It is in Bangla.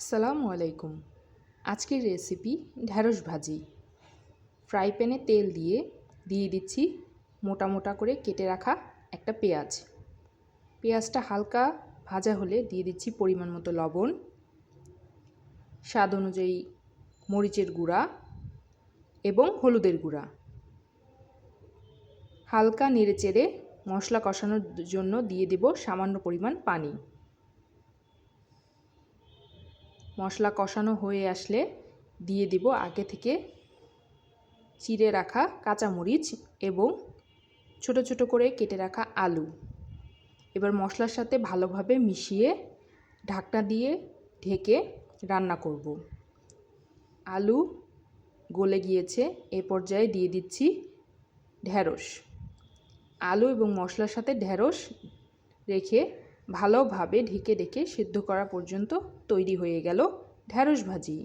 আসসালামু আলাইকুম। আজকের রেসিপি ঢ্যাঁড়স ভাজি। ফ্রাই প্যানে তেল দিয়ে দিচ্ছি মোটা মোটা করে কেটে রাখা একটা পেঁয়াজ। পেঁয়াজটা হালকা ভাজা হলে দিয়ে দিচ্ছি পরিমাণ মতো লবণ, স্বাদ অনুযায়ী মরিচের গুঁড়া এবং হলুদের গুঁড়া। হালকা নেড়েচেড়ে মশলা কষানোর জন্য দিয়ে দেব সামান্য পরিমাণ পানি। মশলা কষানো হয়ে আসলে দিয়ে দেব আগে থেকে চিড়ে রাখা কাঁচামরিচ এবং ছোট ছোট করে কেটে রাখা আলু। এবার মশলার সাথে ভালোভাবে মিশিয়ে ঢাকনা দিয়ে ঢেকে রান্না করব। আলু গলে গিয়েছে, এ পর্যায়ে দিয়ে দিচ্ছি ঢ্যাঁড়স। আলু এবং মশলার সাথে ঢ্যাঁড়স রেখে ভালোভাবে ঢেকে সিদ্ধ করা পর্যন্ত তৈরি হয়ে গেল ঢ্যাঁড়স ভাজি।